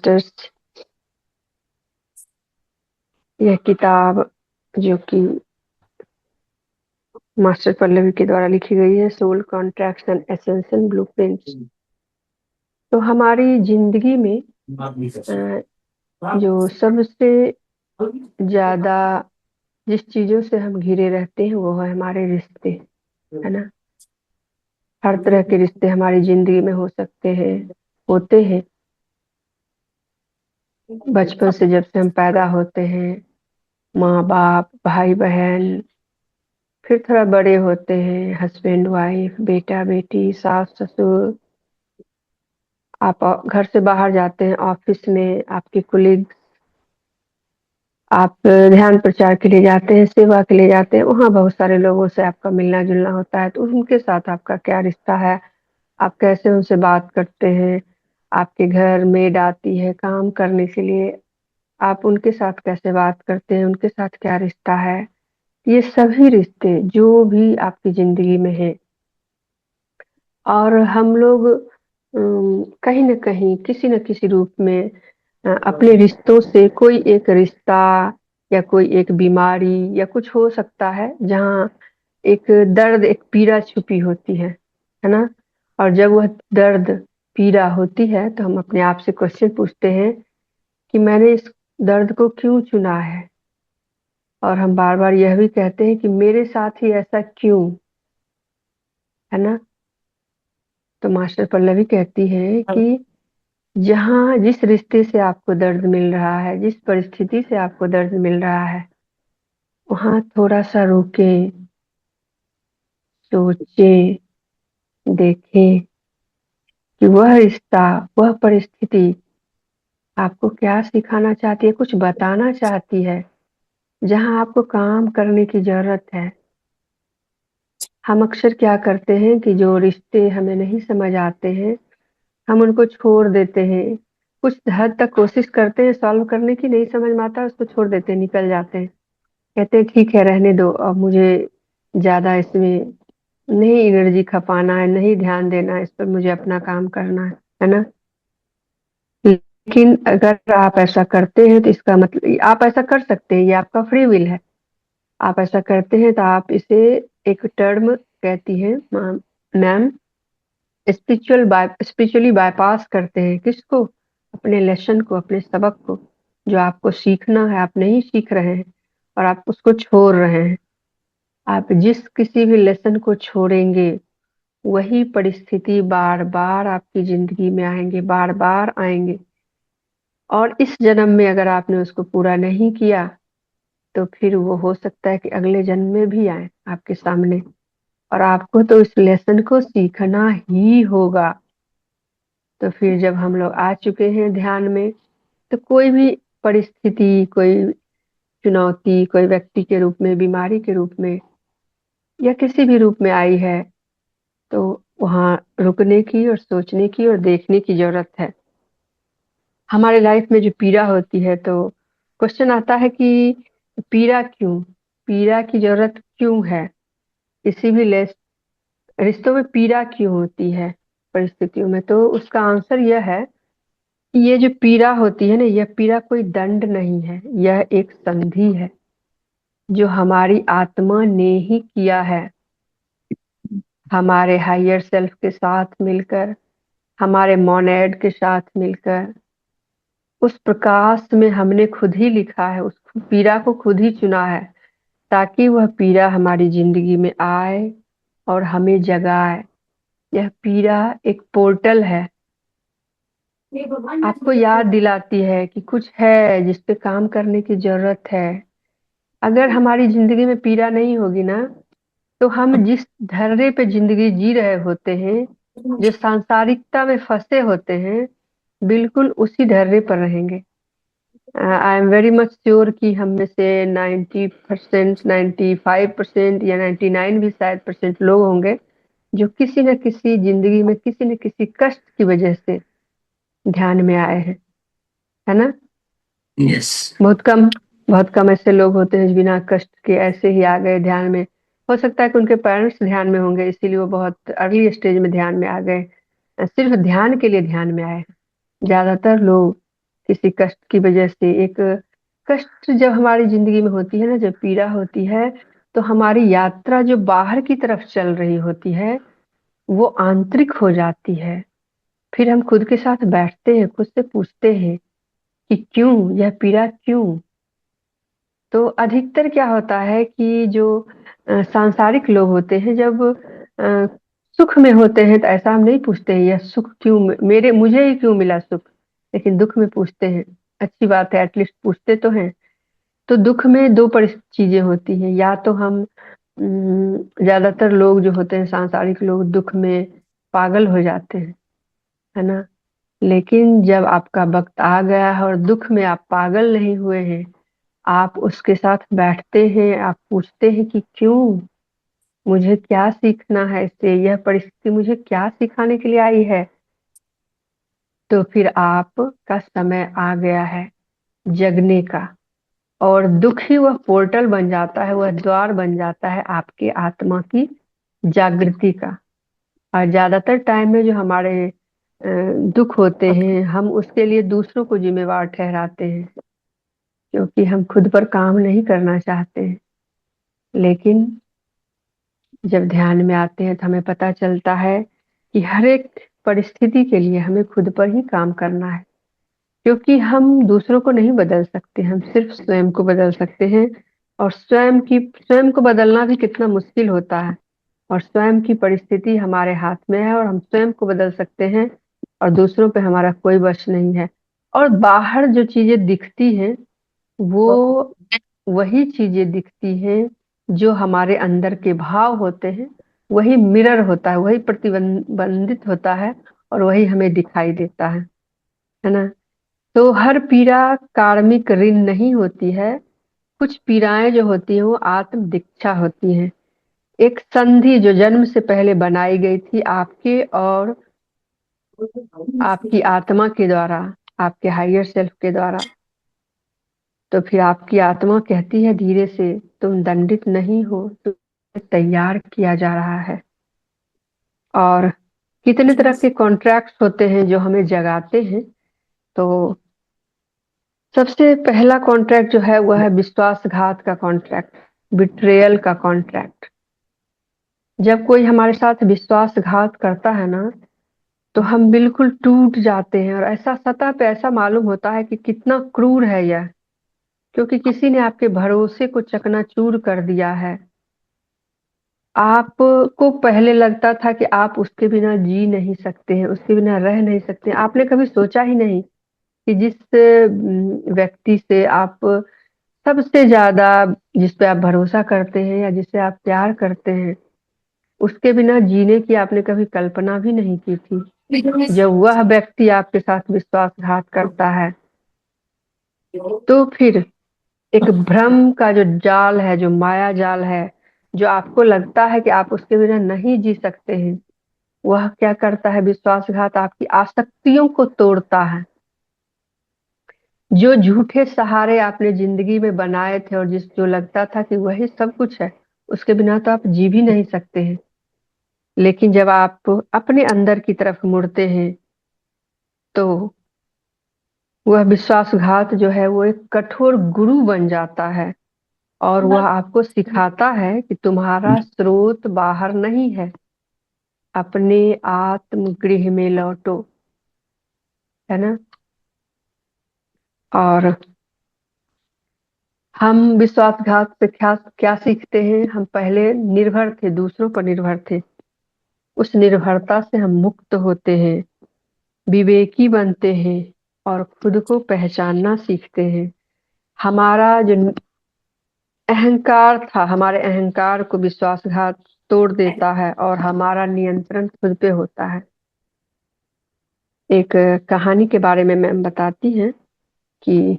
Masters. यह किताब जो कि मास्टर पल्लवी के द्वारा लिखी गई है, soul contracts and essential blueprints. तो हमारी जिंदगी में जो सबसे ज्यादा जिस चीजों से हम घिरे रहते हैं वो है हमारे रिश्ते, है ना। हर तरह के रिश्ते हमारी जिंदगी में हो सकते हैं, होते हैं। बचपन से जब से हम पैदा होते हैं, माँ बाप, भाई बहन, फिर थोड़ा बड़े होते हैं, हस्बैंड वाइफ, बेटा बेटी, सास ससुर। आप घर से बाहर जाते हैं, ऑफिस में आपके कुलीग, आप ध्यान प्रचार के लिए जाते हैं, सेवा के लिए जाते हैं, वहाँ बहुत सारे लोगों से आपका मिलना जुलना होता है। तो उनके साथ आपका क्या रिश्ता है, आप कैसे उनसे बात करते हैं। आपके घर मेड आती है काम करने के लिए, आप उनके साथ कैसे बात करते हैं, उनके साथ क्या रिश्ता है। ये सभी रिश्ते जो भी आपकी जिंदगी में है, और हम लोग कहीं न कहीं किसी न किसी रूप में अपने रिश्तों से कोई एक रिश्ता या कोई एक बीमारी या कुछ हो सकता है जहाँ एक दर्द, एक पीड़ा छुपी होती है ना। और जब वह दर्द, पीड़ा होती है तो हम अपने आप से क्वेश्चन पूछते हैं कि मैंने इस दर्द को क्यों चुना है। और हम बार बार यह भी कहते हैं कि मेरे साथ ही ऐसा क्यों, है ना। तो मास्टर पल्लवी कहती है कि जहाँ जिस रिश्ते से आपको दर्द मिल रहा है, जिस परिस्थिति से आपको दर्द मिल रहा है, वहां थोड़ा सा रुके, सोचे, देखे कि वह रिश्ता, वह परिस्थिति आपको क्या सिखाना चाहती है, कुछ बताना चाहती है, जहां आपको काम करने की जरूरत है। हम अक्सर क्या करते हैं कि जो रिश्ते हमें नहीं समझ आते हैं, हम उनको छोड़ देते हैं। कुछ हद तक कोशिश करते हैं सॉल्व करने की, नहीं समझ में आता उसको छोड़ देते हैं, निकल जाते हैं, कहते हैं ठीक है रहने दो, अब मुझे ज्यादा इसमें नहीं एनर्जी खपाना है, नहीं ध्यान देना है, इस पर मुझे अपना काम करना है ना। लेकिन अगर आप ऐसा करते हैं तो इसका मतलब आप ऐसा कर सकते हैं, ये आपका फ्री विल है। आप ऐसा करते हैं तो आप इसे एक टर्म कहती है मैम, स्पिरिचुअली बाईपास करते हैं। किसको? अपने लेसन को, अपने सबक को, जो आपको सीखना है आप नहीं सीख रहे हैं और आप उसको छोड़ रहे हैं। आप जिस किसी भी लेसन को छोड़ेंगे, वही परिस्थिति बार बार आपकी जिंदगी में आएंगे, बार बार आएंगे। और इस जन्म में अगर आपने उसको पूरा नहीं किया तो फिर वो हो सकता है कि अगले जन्म में भी आए आपके सामने, और आपको तो इस लेसन को सीखना ही होगा। तो फिर जब हम लोग आ चुके हैं ध्यान में, तो कोई भी परिस्थिति, कोई चुनौती, कोई व्यक्ति के रूप में, बीमारी के रूप में, या किसी भी रूप में आई है, तो वहाँ रुकने की और सोचने की और देखने की जरूरत है। हमारे लाइफ में जो पीड़ा होती है तो क्वेश्चन आता है कि पीड़ा क्यों, पीड़ा की जरूरत क्यों है, किसी भी रिश्तों में पीड़ा क्यों होती है, परिस्थितियों में। तो उसका आंसर यह है कि ये जो पीड़ा होती है ना, यह पीड़ा कोई दंड नहीं है, यह एक संधि है जो हमारी आत्मा ने ही किया है, हमारे हायर सेल्फ के साथ मिलकर, हमारे मोनेड के साथ मिलकर। उस प्रकाश में हमने खुद ही लिखा है, उस पीड़ा को खुद ही चुना है, ताकि वह पीड़ा हमारी जिंदगी में आए और हमें जगाए। यह पीड़ा एक पोर्टल है, आपको याद दिलाती है कि कुछ है जिस पे काम करने की जरूरत है। अगर हमारी जिंदगी में पीड़ा नहीं होगी ना, तो हम जिस धर्रे पे जिंदगी जी रहे होते हैं, जो सांसारिकता में फंसे होते हैं, बिल्कुल उसी धर्रे पर रहेंगे। I am very much sure कि हम में से 90%, 95% या 99 भी शायद परसेंट लोग होंगे जो किसी न किसी जिंदगी में किसी न किसी कष्ट की वजह से ध्यान में आए हैं, है ना। यस। बहुत कम ऐसे लोग होते हैं जो बिना कष्ट के ऐसे ही आ गए ध्यान में। हो सकता है कि उनके पेरेंट्स ध्यान में होंगे, इसीलिए वो बहुत अर्ली स्टेज में ध्यान में आ गए, सिर्फ ध्यान के लिए ध्यान में आए। ज्यादातर लोग किसी कष्ट की वजह से। एक कष्ट जब हमारी जिंदगी में होती है ना, जब पीड़ा होती है, तो हमारी यात्रा जो बाहर की तरफ चल रही होती है वो आंतरिक हो जाती है। फिर हम खुद के साथ बैठते हैं, खुद से पूछते हैं कि क्यों, यह पीड़ा क्यों। तो अधिकतर क्या होता है कि जो सांसारिक लोग होते हैं, जब अ, सुख में होते हैं तो ऐसा हम नहीं पूछते हैं यह सुख क्यों, मेरे मुझे ही क्यों मिला सुख। लेकिन दुख में पूछते हैं। अच्छी बात है, एटलीस्ट पूछते तो हैं। तो दुख में दो चीजें होती हैं। या तो हम ज्यादातर लोग जो होते हैं सांसारिक लोग दुख में पागल हो जाते हैं, है ना। लेकिन जब आपका वक्त आ गया है और दुख में आप पागल नहीं हुए हैं, आप उसके साथ बैठते हैं, आप पूछते हैं कि क्यों, मुझे क्या सीखना है इससे, यह परिस्थिति मुझे क्या सिखाने के लिए आई है। तो फिर आपका समय आ गया है जगने का। और दुख ही वह पोर्टल बन जाता है, वह द्वार बन जाता है आपके आत्मा की जागृति का। और ज्यादातर टाइम में जो हमारे दुख होते हैं, हम उसके लिए दूसरों को जिम्मेवार ठहराते हैं, क्योंकि हम खुद पर काम नहीं करना चाहते हैं। लेकिन जब ध्यान में आते हैं तो हमें पता चलता है कि हर एक परिस्थिति के लिए हमें खुद पर ही काम करना है, क्योंकि हम दूसरों को नहीं बदल सकते, हम सिर्फ स्वयं को बदल सकते हैं। और स्वयं को बदलना भी कितना मुश्किल होता है। और स्वयं की परिस्थिति हमारे हाथ में है और हम स्वयं को बदल सकते हैं, और दूसरों पे हमारा कोई वश नहीं है। और बाहर जो चीजें दिखती हैं वो वही चीजें दिखती हैं जो हमारे अंदर के भाव होते हैं। वही मिरर होता है, वही प्रतिबिंबित होता है, और वही हमें दिखाई देता है ना। तो हर पीड़ा कार्मिक ऋण नहीं होती है। कुछ पीड़ाएं जो होती हैं वो आत्म दीक्षा होती हैं। एक संधि जो जन्म से पहले बनाई गई थी आपके और आपकी आत्मा के द्वारा, आपके हायर सेल्फ के द्वारा। तो फिर आपकी आत्मा कहती है धीरे से, तुम दंडित नहीं हो, तुम्हें तैयार किया जा रहा है। और कितने तरह के कॉन्ट्रैक्ट्स होते हैं जो हमें जगाते हैं। तो सबसे पहला कॉन्ट्रैक्ट जो है वह है विश्वासघात का कॉन्ट्रैक्ट, बिट्रेयल का कॉन्ट्रैक्ट। जब कोई हमारे साथ विश्वासघात करता है ना, तो हम बिल्कुल टूट जाते हैं, और ऐसा सतह पे ऐसा मालूम होता है कि कितना क्रूर है यह, क्योंकि किसी ने आपके भरोसे को चकनाचूर कर दिया है। आपको पहले लगता था कि आप उसके बिना जी नहीं सकते हैं, उसके बिना रह नहीं सकते हैं। आपने कभी सोचा ही नहीं कि जिस व्यक्ति से आप सबसे ज्यादा, जिस पे आप भरोसा करते हैं या जिसे आप प्यार करते हैं, उसके बिना जीने की आपने कभी कल्पना भी नहीं की थी। जब वह व्यक्ति आपके साथ विश्वासघात करता है, तो फिर एक भ्रम का जो जाल है, जो माया जाल है, जो आपको लगता है कि आप उसके बिना नहीं जी सकते हैं, वह क्या करता है, विश्वासघात आपकी आसक्तियों को तोड़ता है। जो झूठे सहारे आपने जिंदगी में बनाए थे और जिस जो लगता था कि वही सब कुछ है, उसके बिना तो आप जी भी नहीं सकते हैं। लेकिन जब आप अपने अंदर की तरफ मुड़ते हैं, तो वह विश्वासघात जो है वो एक कठोर गुरु बन जाता है। और वह आपको सिखाता है कि तुम्हारा स्रोत बाहर नहीं है, अपने आत्म गृह में लौटो, है ना। और हम विश्वासघात से क्या क्या सीखते हैं, हम पहले निर्भर थे, दूसरों पर निर्भर थे। उस निर्भरता से हम मुक्त होते हैं, विवेकी बनते हैं, और खुद को पहचानना सीखते हैं। हमारा जो अहंकार था, हमारे अहंकार को विश्वासघात तोड़ देता है, और हमारा नियंत्रण खुद पे होता है। एक कहानी के बारे में मैम बताती हैं कि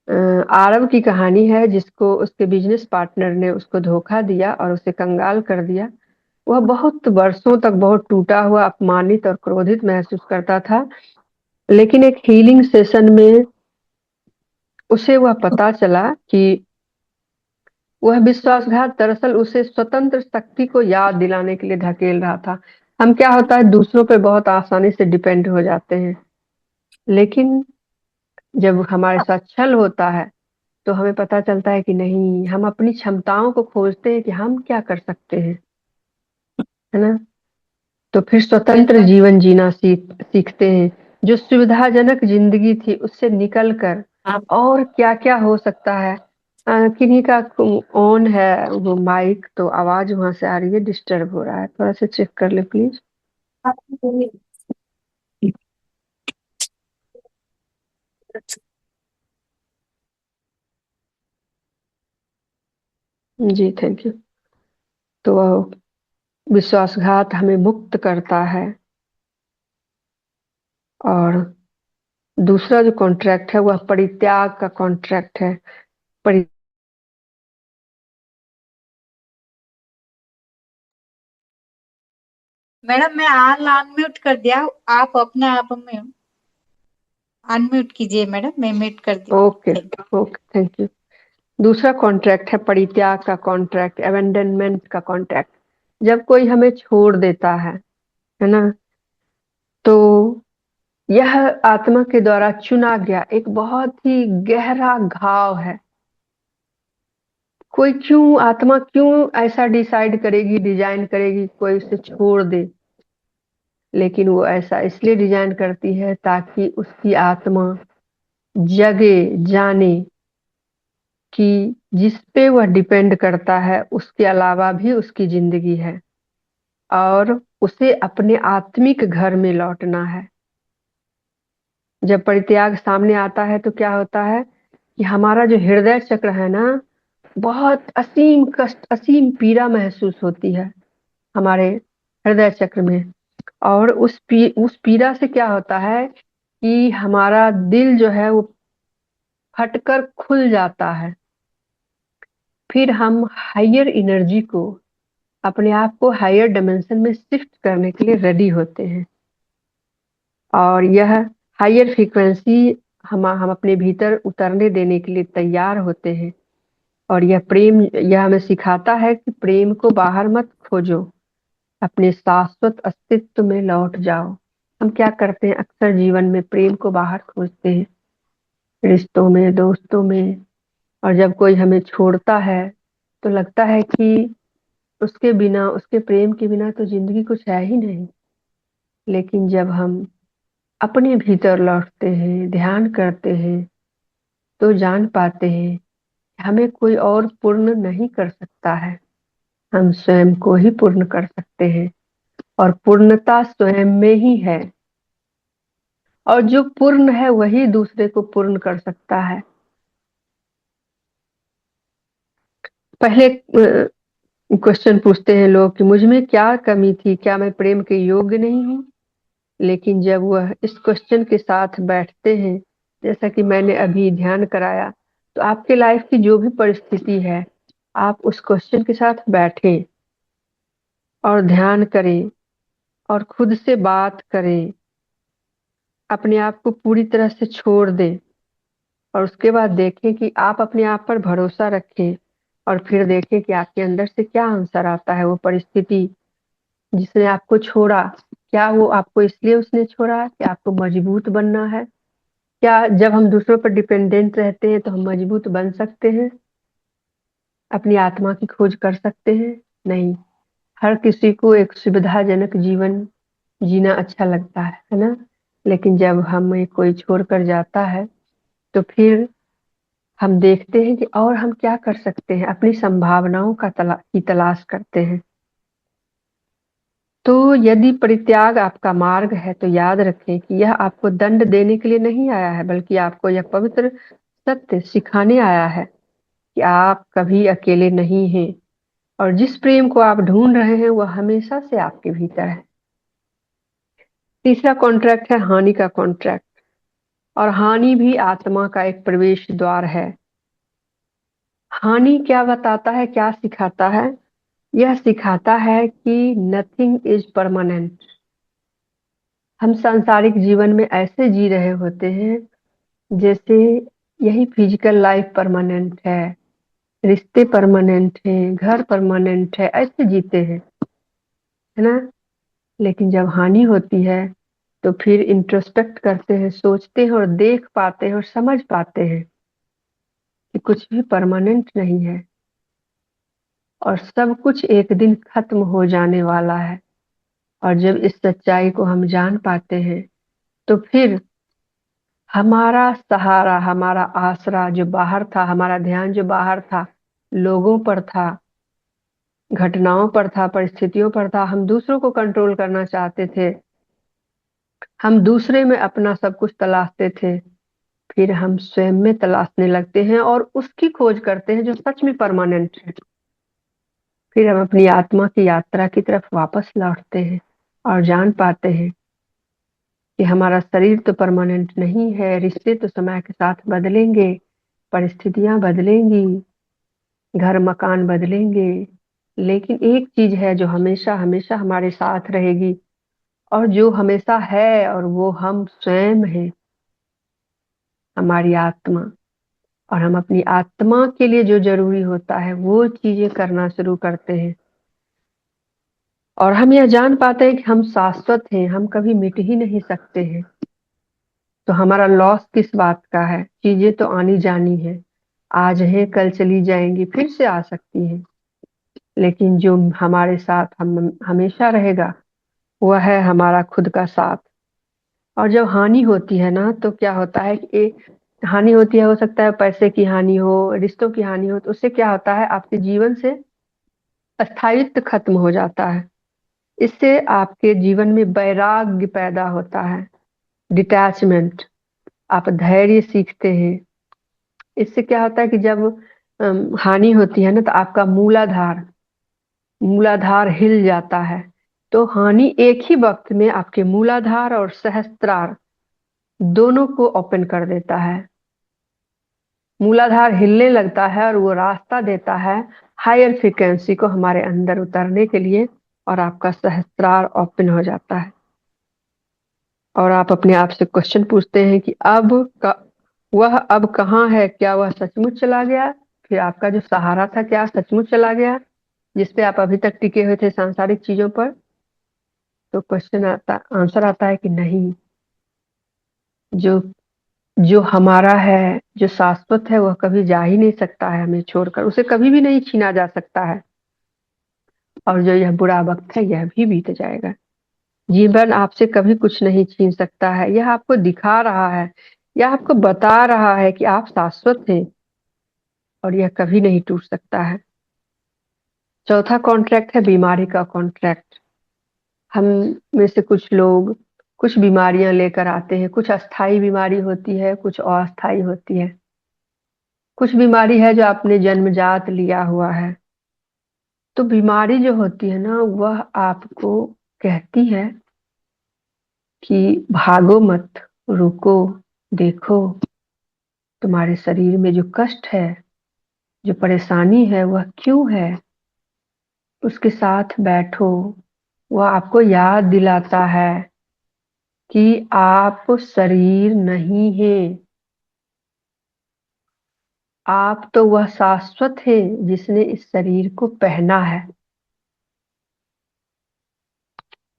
अ, आरव की कहानी है, जिसको उसके बिजनेस पार्टनर ने उसको धोखा दिया और उसे कंगाल कर दिया। वह बहुत वर्षों तक बहुत टूटा हुआ, अपमानित और क्रोधित महसूस करता था। लेकिन एक हीलिंग सेशन में उसे वह पता चला कि वह विश्वासघात दरअसल उसे स्वतंत्र शक्ति को याद दिलाने के लिए धकेल रहा था। हम क्या होता है दूसरों पे बहुत आसानी से डिपेंड हो जाते हैं, लेकिन जब हमारे साथ छल होता है तो हमें पता चलता है कि नहीं, हम अपनी क्षमताओं को खोजते हैं कि हम क्या कर सकते हैं, है ना। तो फिर स्वतंत्र बिल्कुल। जीवन जीना सीखते हैं। जो सुविधाजनक जिंदगी थी उससे निकल कर आप और क्या क्या हो सकता है। किन्हीं का ऑन है वो माइक, तो आवाज वहां से आ रही है, डिस्टर्ब हो रहा है, थोड़ा सा चेक कर ले प्लीज। Ji thank you. तो विश्वासघात हमें मुक्त करता है, और दूसरा जो कॉन्ट्रैक्ट है वह परित्याग का कॉन्ट्रैक्ट है। परि मैडम, मैं ऑल अनम्यूट कर दिया हूँ। आप अपने आप में अनम्यूट कीजिए मैडम, मैं म्यूट कर दी। Okay, thank okay thank you. दूसरा कॉन्ट्रैक्ट है परित्याग का कॉन्ट्रैक्ट, अबेंडनमेंट का कॉन्ट्रैक्ट। जब कोई हमें छोड़ देता है ना, तो यह आत्मा के द्वारा चुना गया एक बहुत ही गहरा घाव है। कोई क्यों, आत्मा क्यों ऐसा डिसाइड करेगी, डिजाइन करेगी कोई उसे छोड़ दे, लेकिन वो ऐसा इसलिए डिजाइन करती है ताकि उसकी आत्मा जगे, जाने कि जिस पे वह डिपेंड करता है उसके अलावा भी उसकी जिंदगी है, और उसे अपने आत्मिक घर में लौटना है। जब परित्याग सामने आता है तो क्या होता है कि हमारा जो हृदय चक्र है ना, बहुत असीम कष्ट, असीम पीड़ा महसूस होती है हमारे हृदय चक्र में। और उस पीड़ा से क्या होता है कि हमारा दिल जो है वो फटकर खुल जाता है। फिर हम हायर एनर्जी को, अपने आप को हायर डायमेंशन में शिफ्ट करने के लिए रेडी होते हैं, और यह हायर फ्रीक्वेंसी हम अपने भीतर उतरने देने के लिए तैयार होते हैं। और यह प्रेम, यह हमें सिखाता है कि प्रेम को बाहर मत खोजो, अपने शाश्वत अस्तित्व में लौट जाओ। हम क्या करते हैं अक्सर जीवन में, प्रेम को बाहर खोजते हैं, रिश्तों में, दोस्तों में। और जब कोई हमें छोड़ता है तो लगता है कि उसके बिना, उसके प्रेम के बिना तो जिंदगी कुछ है ही नहीं। लेकिन जब हम अपने भीतर लौटते हैं, ध्यान करते हैं, तो जान पाते हैं कि हमें कोई और पूर्ण नहीं कर सकता है, हम स्वयं को ही पूर्ण कर सकते हैं। और पूर्णता स्वयं में ही है, और जो पूर्ण है वही दूसरे को पूर्ण कर सकता है। पहले क्वेश्चन पूछते हैं लोग कि मुझ में क्या कमी थी, क्या मैं प्रेम के योग्य नहीं हूँ। लेकिन जब वह इस क्वेश्चन के साथ बैठते हैं, जैसा कि मैंने अभी ध्यान कराया, तो आपके लाइफ की जो भी परिस्थिति है, आप उस क्वेश्चन के साथ बैठें और ध्यान करें और खुद से बात करें, अपने आप को पूरी तरह से छोड़ दें, और उसके बाद देखें कि आप अपने आप पर भरोसा रखें, और फिर देखें कि आपके अंदर से क्या आंसर आता है। वो परिस्थिति जिसने आपको छोड़ा, क्या वो आपको इसलिए उसने छोड़ा कि आपको मजबूत बनना है? क्या जब हम दूसरों पर डिपेंडेंट रहते हैं तो हम मजबूत बन सकते हैं, अपनी आत्मा की खोज कर सकते हैं? नहीं। हर किसी को एक सुविधाजनक जीवन जीना अच्छा लगता है ना। लेकिन जब हमें कोई छोड़ कर जाता है तो फिर हम देखते हैं कि और हम क्या कर सकते हैं, अपनी संभावनाओं की तलाश करते हैं। तो यदि परित्याग आपका मार्ग है तो याद रखें कि यह आपको दंड देने के लिए नहीं आया है, बल्कि आपको यह पवित्र सत्य सिखाने आया है कि आप कभी अकेले नहीं हैं, और जिस प्रेम को आप ढूंढ रहे हैं वह हमेशा से आपके भीतर है। तीसरा कॉन्ट्रैक्ट है हानि का कॉन्ट्रैक्ट, और हानि भी आत्मा का एक प्रवेश द्वार है। हानि क्या बताता है, क्या सिखाता है? यह सिखाता है कि नथिंग इज परमानेंट। हम सांसारिक जीवन में ऐसे जी रहे होते हैं जैसे यही फिजिकल लाइफ परमानेंट है, रिश्ते परमानेंट हैं, घर परमानेंट है, ऐसे जीते हैं, है ना। लेकिन जब हानि होती है तो फिर इंट्रोस्पेक्ट करते हैं, सोचते हैं और देख पाते हैं और समझ पाते हैं कि कुछ भी परमानेंट नहीं है और सब कुछ एक दिन खत्म हो जाने वाला है। और जब इस सच्चाई को हम जान पाते हैं तो फिर हमारा सहारा, हमारा आसरा जो बाहर था, हमारा ध्यान जो बाहर था, लोगों पर था, घटनाओं पर था, परिस्थितियों पर था, हम दूसरों को कंट्रोल करना चाहते थे, हम दूसरे में अपना सब कुछ तलाशते थे, फिर हम स्वयं में तलाशने लगते हैं और उसकी खोज करते हैं जो सच में परमानेंट है। फिर हम अपनी आत्मा की यात्रा की तरफ वापस लौटते हैं और जान पाते हैं कि हमारा शरीर तो परमानेंट नहीं है, रिश्ते तो समय के साथ बदलेंगे, परिस्थितियां बदलेंगी, घर मकान बदलेंगे, लेकिन एक चीज है जो हमेशा हमेशा हमारे साथ रहेगी और जो हमेशा है, और वो हम स्वयं हैं, हमारी आत्मा। और हम अपनी आत्मा के लिए जो जरूरी होता है वो चीजें करना शुरू करते हैं और हम यह जान पाते हैं कि हम शाश्वत हैं, हम कभी मिट ही नहीं सकते हैं। तो हमारा लॉस किस बात का है? चीजें तो आनी जानी है, आज है कल चली जाएंगी, फिर से आ सकती है, लेकिन जो हमारे साथ हम हमेशा रहेगा वह है हमारा खुद का साथ। और जब हानि होती है ना तो क्या होता है कि हानि होती है, हो सकता है पैसे की हानि हो, रिश्तों की हानि हो, तो उससे क्या होता है, आपके जीवन से स्थायित्व खत्म हो जाता है। इससे आपके जीवन में वैराग्य पैदा होता है, डिटैचमेंट, आप धैर्य सीखते हैं। इससे क्या होता है कि जब हानि होती है ना तो आपका मूलाधार मूलाधार हिल जाता है। तो हानि एक ही वक्त में आपके मूलाधार और सहस्त्रार दोनों को ओपन कर देता है। मूलाधार हिलने लगता है और वो रास्ता देता है हायर फ्रिक्वेंसी को हमारे अंदर उतरने के लिए, और आपका सहस्त्रार ओपन हो जाता है और आप अपने आप से क्वेश्चन पूछते हैं कि वह अब कहाँ है? क्या वह सचमुच चला गया? फिर आपका जो सहारा था क्या सचमुच चला गया, जिसपे आप अभी तक टिके हुए थे सांसारिक चीजों पर? तो क्वेश्चन आता, आंसर आता है कि नहीं, जो जो हमारा है, जो शाश्वत है, वह कभी जा ही नहीं सकता है हमें छोड़कर, उसे कभी भी नहीं छीना जा सकता है। और जो यह बुरा वक्त है यह भी बीत जाएगा। जीवन आपसे कभी कुछ नहीं छीन सकता है, यह आपको दिखा रहा है, यह आपको बता रहा है कि आप शाश्वत हैं और यह कभी नहीं टूट सकता है। चौथा कॉन्ट्रैक्ट है बीमारी का कॉन्ट्रैक्ट। हम में से कुछ लोग कुछ बीमारियां लेकर आते हैं, कुछ अस्थाई बीमारी होती है, कुछ अस्थाई होती है। कुछ बीमारी है जो आपने जन्मजात लिया हुआ है। तो बीमारी जो होती है ना वह आपको कहती है कि भागो मत, रुको, देखो, तुम्हारे शरीर में जो कष्ट है, जो परेशानी है, वह क्यों है, उसके साथ बैठो। वह आपको याद दिलाता है कि आप शरीर नहीं है, आप तो वह शाश्वत है जिसने इस शरीर को पहना है।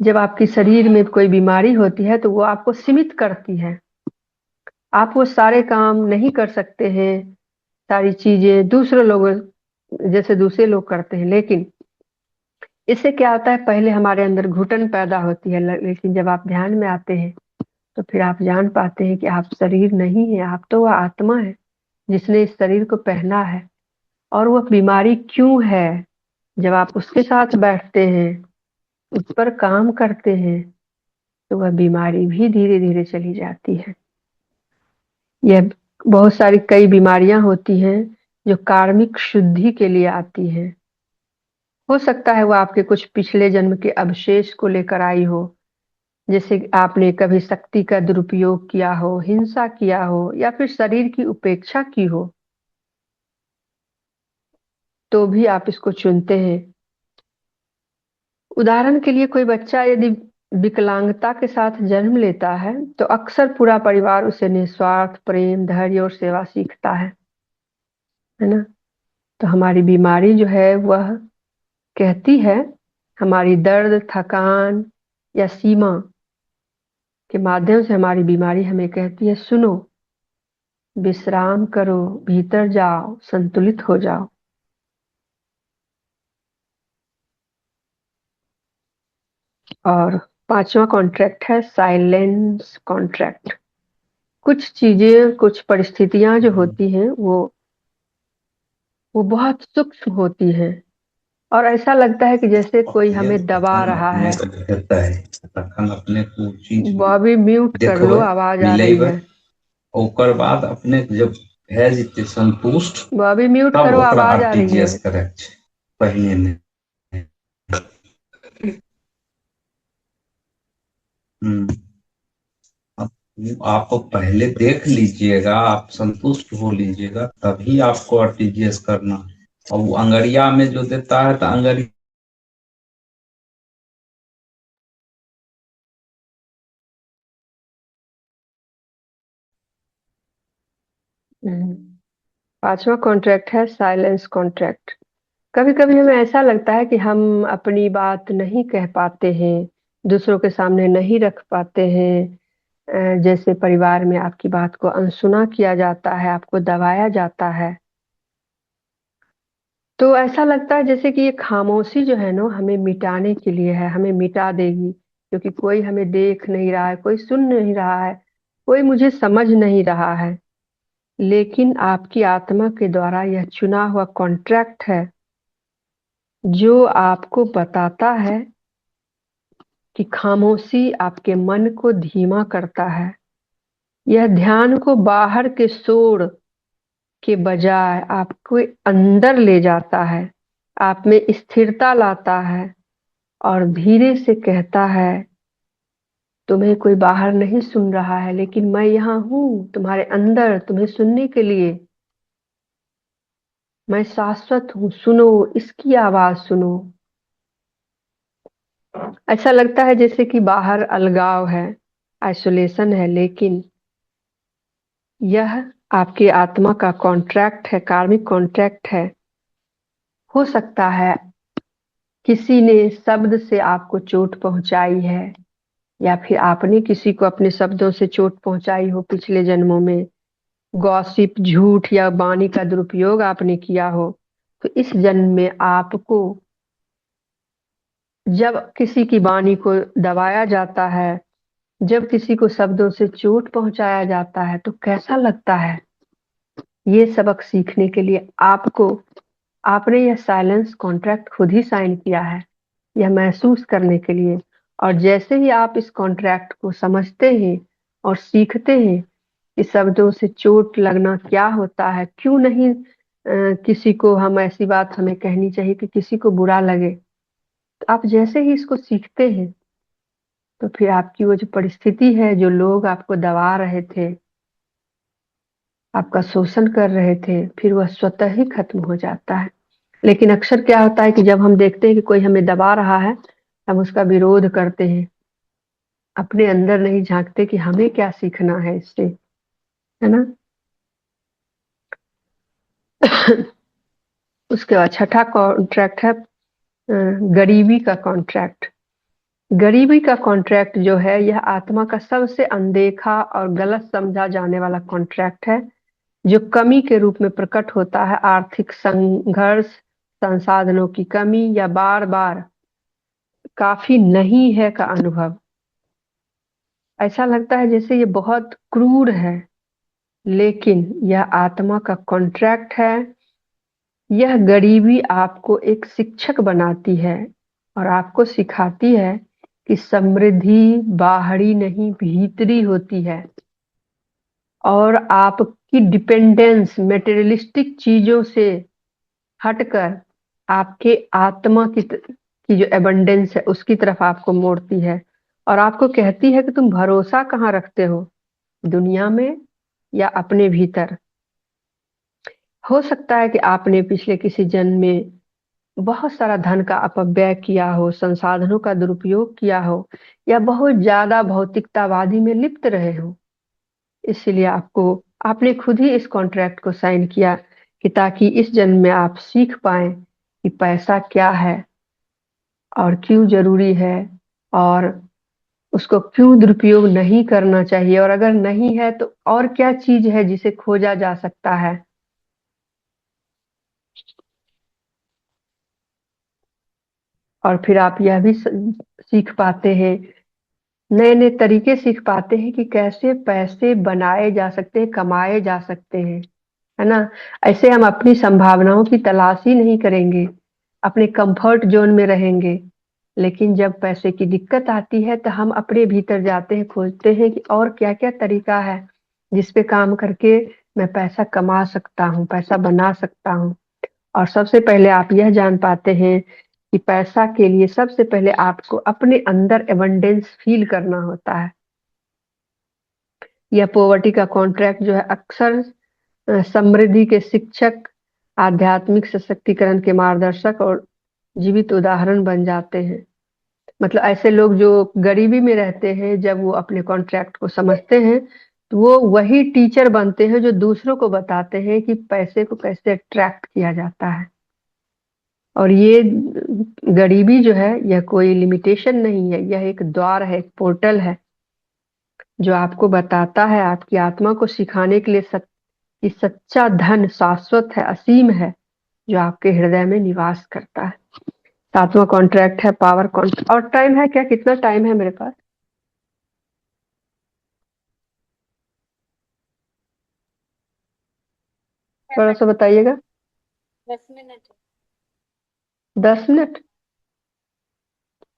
जब आपके शरीर में कोई बीमारी होती है तो वो आपको सीमित करती है, आप वो सारे काम नहीं कर सकते हैं, सारी चीजें दूसरे लोगों जैसे दूसरे लोग करते हैं। लेकिन इससे क्या होता है, पहले हमारे अंदर घुटन पैदा होती है, लेकिन जब आप ध्यान में आते हैं तो फिर आप जान पाते हैं कि आप शरीर नहीं है, आप तो वह आत्मा है जिसने इस शरीर को पहना है। और वह बीमारी क्यों है, जब आप उसके साथ बैठते हैं, उस पर काम करते हैं, तो वह बीमारी भी धीरे धीरे चली जाती है। यह बहुत सारी कई बीमारियां होती हैं जो कार्मिक शुद्धि के लिए आती हैं। हो सकता है वो आपके कुछ पिछले जन्म के अवशेष को लेकर आई हो, जैसे कि आपने कभी शक्ति का दुरुपयोग किया हो, हिंसा किया हो, या फिर शरीर की उपेक्षा की हो, तो भी आप इसको चुनते हैं। उदाहरण के लिए कोई बच्चा यदि विकलांगता के साथ जन्म लेता है तो अक्सर पूरा परिवार उसे निस्वार्थ प्रेम, धैर्य और सेवा सीखता है ना। तो हमारी बीमारी जो है वह कहती है, हमारी दर्द, थकान, या सीमा के माध्यम से हमारी बीमारी हमें कहती है सुनो, विश्राम करो, भीतर जाओ, संतुलित हो जाओ। और पांचवा कॉन्ट्रैक्ट है साइलेंस कॉन्ट्रैक्ट। कुछ चीजें, कुछ परिस्थितियां जो होती हैं वो बहुत सूक्ष्म होती हैं, और ऐसा लगता है कि जैसे कोई ये हमें दबा कथन रहा अपने है। से कहता है, तखन अपने को चीज बॉबी म्यूट कर लो, देखबै आवाज आ रही मिलेबै, है। ओकर बाद अपने जब भए जेतै संतुष्ट, बॉबी म्यूट तब करो, ओकरा आवाज आ रही है। आरटीजीएस करैके छै, पहिने नहीं। हम्म। आप पहले देख लीजिएगा, आप संतुष्ट हो लीजिएगा, तभी आपको आरटीजीएस करना। और वो अंगड़िया में जो देता है तो अंगड़िया हम्म। पांचवा कॉन्ट्रैक्ट है साइलेंस कॉन्ट्रैक्ट। कभी कभी हमें ऐसा लगता है कि हम अपनी बात नहीं कह पाते हैं, दूसरों के सामने नहीं रख पाते हैं। जैसे परिवार में आपकी बात को अनसुना किया जाता है, आपको दबाया जाता है। तो ऐसा लगता है जैसे कि ये खामोशी जो है ना, हमें मिटाने के लिए है, हमें मिटा देगी, क्योंकि कोई हमें देख नहीं रहा है, कोई सुन नहीं रहा है, कोई मुझे समझ नहीं रहा है। लेकिन आपकी आत्मा के द्वारा यह चुना हुआ कॉन्ट्रैक्ट है, जो आपको बताता है कि खामोशी आपके मन को धीमा करता है। यह ध्यान को बाहर के शोर के बजाय आपको अंदर ले जाता है, आप में स्थिरता लाता है, और धीरे से कहता है तुम्हें कोई बाहर नहीं सुन रहा है, लेकिन मैं यहाँ हूँ तुम्हारे अंदर, तुम्हें सुनने के लिए। मैं शाश्वत हूँ, सुनो, इसकी आवाज सुनो। ऐसा लगता है जैसे कि बाहर अलगाव है, आइसोलेशन है, लेकिन यह आपकी आत्मा का कॉन्ट्रैक्ट है, कार्मिक कॉन्ट्रैक्ट है। हो सकता है किसी ने शब्द से आपको चोट पहुंचाई है, या फिर आपने किसी को अपने शब्दों से चोट पहुंचाई हो पिछले जन्मों में। गॉसिप, झूठ या वाणी का दुरुपयोग आपने किया हो, तो इस जन्म में आपको जब किसी की वाणी को दबाया जाता है, जब किसी को शब्दों से चोट पहुंचाया जाता है, तो कैसा लगता है। ये सबक सीखने के लिए आपने यह साइलेंस कॉन्ट्रैक्ट खुद ही साइन किया है, यह महसूस करने के लिए। और जैसे ही आप इस कॉन्ट्रैक्ट को समझते हैं और सीखते हैं कि शब्दों से चोट लगना क्या होता है, क्यों नहीं किसी को हम ऐसी बात हमें कहनी चाहिए कि किसी को बुरा लगे। तो आप जैसे ही इसको सीखते हैं, तो फिर आपकी वो जो परिस्थिति है, जो लोग आपको दबा रहे थे, आपका शोषण कर रहे थे, फिर वह स्वतः ही खत्म हो जाता है। लेकिन अक्सर क्या होता है कि जब हम देखते हैं कि कोई हमें दबा रहा है, हम उसका विरोध करते हैं, अपने अंदर नहीं झांकते कि हमें क्या सीखना है इससे, है ना। उसके बाद छठा कॉन्ट्रैक्ट है गरीबी का कॉन्ट्रैक्ट। गरीबी का कॉन्ट्रैक्ट जो है, यह आत्मा का सबसे अनदेखा और गलत समझा जाने वाला कॉन्ट्रैक्ट है, जो कमी के रूप में प्रकट होता है। आर्थिक संघर्ष, संसाधनों की कमी, या बार बार काफी नहीं है का अनुभव। ऐसा लगता है जैसे ये बहुत क्रूर है, लेकिन यह आत्मा का कॉन्ट्रैक्ट है। यह गरीबी आपको एक शिक्षक बनाती है, और आपको सिखाती है कि समृद्धि बाहरी नहीं भीतरी होती है। और आपकी डिपेंडेंस मेटेरियलिस्टिक चीजों से हटकर आपके आत्मा की जो एबंडेंस है उसकी तरफ आपको मोड़ती है, और आपको कहती है कि तुम भरोसा कहाँ रखते हो, दुनिया में या अपने भीतर। हो सकता है कि आपने पिछले किसी जन्म में बहुत सारा धन का अपव्यय किया हो, संसाधनों का दुरुपयोग किया हो, या बहुत ज्यादा भौतिकतावादी में लिप्त रहे हो। इसलिए आपने खुद ही इस कॉन्ट्रैक्ट को साइन किया कि ताकि इस जन्म में आप सीख पाए कि पैसा क्या है और क्यों जरूरी है, और उसको क्यों दुरुपयोग नहीं करना चाहिए, और अगर नहीं है तो और क्या चीज है जिसे खोजा जा सकता है। और फिर आप यह भी सीख पाते हैं, नए नए तरीके सीख पाते हैं कि कैसे पैसे बनाए जा सकते हैं, कमाए जा सकते हैं, है ना। ऐसे हम अपनी संभावनाओं की तलाश ही नहीं करेंगे, अपने कंफर्ट जोन में रहेंगे, लेकिन जब पैसे की दिक्कत आती है तो हम अपने भीतर जाते हैं, खोजते हैं कि और क्या क्या तरीका है जिस पे काम करके मैं पैसा कमा सकता हूँ, पैसा बना सकता हूँ। और सबसे पहले आप यह जान पाते हैं कि पैसा के लिए सबसे पहले आपको अपने अंदर एबंडेंस फील करना होता है। यह पॉवर्टी का कॉन्ट्रैक्ट जो है अक्सर समृद्धि के शिक्षक, आध्यात्मिक सशक्तिकरण के मार्गदर्शक और जीवित उदाहरण बन जाते हैं। मतलब ऐसे लोग जो गरीबी में रहते हैं, जब वो अपने कॉन्ट्रैक्ट को समझते हैं तो वो वही टीचर बनते हैं जो दूसरों को बताते हैं कि पैसे को कैसे अट्रैक्ट किया जाता है। और ये गरीबी जो है यह कोई लिमिटेशन नहीं है, यह एक द्वार है, एक पोर्टल है जो आपको बताता है, आपकी आत्मा को सिखाने के लिए कि सच्चा धन शाश्वत है, असीम है, जो आपके हृदय में निवास करता है। सातवां कॉन्ट्रैक्ट है पावर कॉन्ट्रैक्ट। और टाइम है क्या, कितना टाइम है मेरे पास? थोड़ा सा बताइएगा। 10 मिनट। 10 मिनट।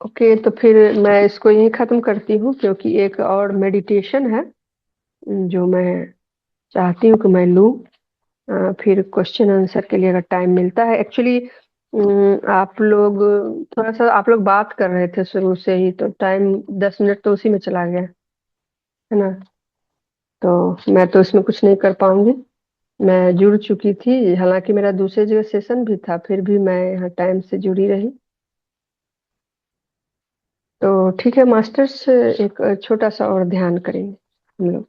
ओके, तो फिर मैं इसको यहीं खत्म करती हूँ, क्योंकि एक और मेडिटेशन है जो मैं चाहती हूँ कि मैं लूँ। फिर क्वेश्चन आंसर के लिए अगर टाइम मिलता है। एक्चुअली आप लोग थोड़ा सा आप लोग बात कर रहे थे शुरू से ही, तो टाइम 10 मिनट तो उसी में चला गया, है ना। तो मैं तो इसमें कुछ नहीं कर पाऊंगी। मैं जुड़ चुकी थी, हालांकि मेरा दूसरे जगह सेशन भी था, फिर भी मैं यहाँ टाइम से जुड़ी रही। तो ठीक है मास्टर्स, एक छोटा सा और ध्यान करेंगे हम लोग।